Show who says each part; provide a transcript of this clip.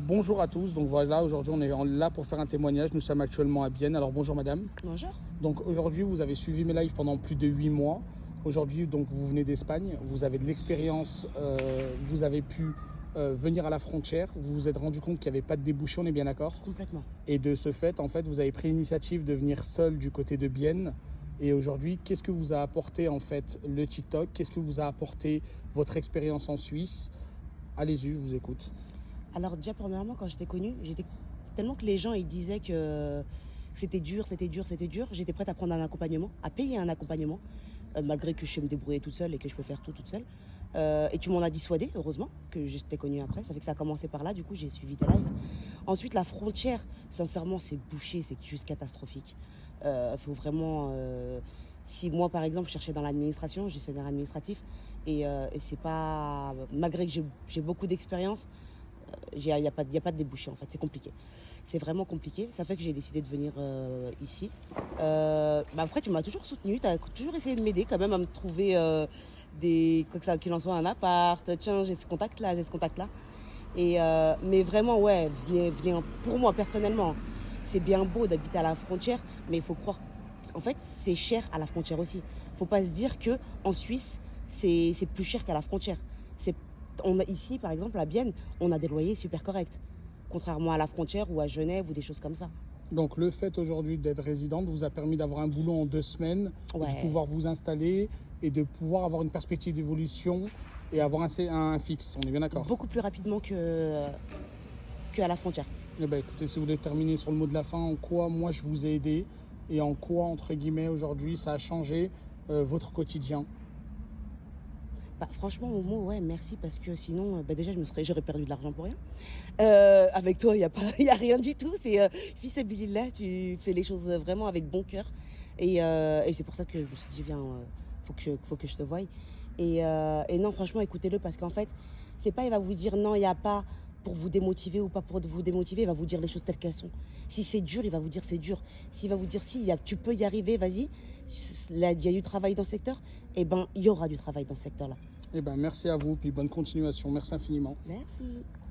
Speaker 1: Bonjour à tous, donc voilà, aujourd'hui on est là pour faire un témoignage, nous sommes actuellement à Bienne, alors bonjour madame.
Speaker 2: Bonjour.
Speaker 1: Donc aujourd'hui vous avez suivi mes lives pendant plus de 8 mois, aujourd'hui donc vous venez d'Espagne, vous avez de l'expérience, vous avez pu venir à la frontière, vous vous êtes rendu compte qu'il n'y avait pas de débouché, on est bien d'accord?
Speaker 2: Complètement.
Speaker 1: Et de ce fait, en fait, vous avez pris l'initiative de venir seul du côté de Bienne. Et aujourd'hui, qu'est-ce que vous a apporté en fait le TikTok? Qu'est-ce que vous a apporté votre expérience en Suisse? Allez-y, je vous écoute.
Speaker 2: Alors déjà, premièrement, quand je t'ai connue, j'étais tellement que les gens ils disaient que c'était dur, c'était dur, c'était dur. J'étais prête à prendre un accompagnement, à payer un accompagnement, malgré que je sais me débrouiller toute seule et que je peux faire tout toute seule. Et tu m'en as dissuadé, heureusement, que je t'ai connue après. Ça fait que ça a commencé par là, du coup, j'ai suivi tes lives. Ensuite, la frontière, sincèrement, c'est bouché, c'est juste catastrophique. Faut vraiment. Si moi, par exemple, je cherchais dans l'administration, gestionnaire administratif, et c'est pas. Malgré que j'ai beaucoup d'expérience, il n'y a, pas de débouché en fait, c'est compliqué. C'est vraiment compliqué, ça fait que j'ai décidé de venir ici. Après, tu m'as toujours soutenu, tu as toujours essayé de m'aider quand même à me trouver quoi que ça qu'il en soit, un appart. Tiens, j'ai ce contact-là, j'ai ce contact-là. Mais vraiment, ouais, venez, pour moi personnellement, c'est bien beau d'habiter à la frontière, mais il faut croire, en fait, c'est cher à la frontière aussi. Faut pas se dire que en Suisse, c'est plus cher qu'à la frontière. C'est Ici, par exemple, à Bienne, on a des loyers super corrects, contrairement à la frontière ou à Genève ou des choses comme ça.
Speaker 1: Donc le fait aujourd'hui d'être résidente vous a permis d'avoir un boulot en 2 semaines, et de
Speaker 2: Ouais,
Speaker 1: pouvoir vous installer et de pouvoir avoir une perspective d'évolution et avoir un fixe. On est bien d'accord?
Speaker 2: beaucoup plus rapidement que à la frontière.
Speaker 1: Eh ben, écoutez, si vous voulez terminer sur le mot de la fin, en quoi moi je vous ai aidé et en quoi, entre guillemets, aujourd'hui ça a changé votre quotidien?
Speaker 2: Franchement, Momo, ouais, merci parce que sinon, déjà, j'aurais perdu de l'argent pour rien. Avec toi, il n'y a, pas, y a rien du tout. C'est fils et Billy, tu fais les choses vraiment avec bon cœur. Et c'est pour ça que je me suis dit, viens, faut que je te voie. Et non, franchement, écoutez-le parce qu'en fait, c'est pas, il va vous dire non, il n'y a pas pour vous démotiver ou pas pour vous démotiver, il va vous dire les choses telles qu'elles sont. Si c'est dur, il va vous dire c'est dur. S'il va vous dire si tu peux y arriver, vas-y. Là, il y a eu du travail dans ce secteur, eh ben, il y aura du travail dans ce secteur-là.
Speaker 1: Eh ben, merci à vous, puis bonne continuation. Merci infiniment.
Speaker 2: Merci.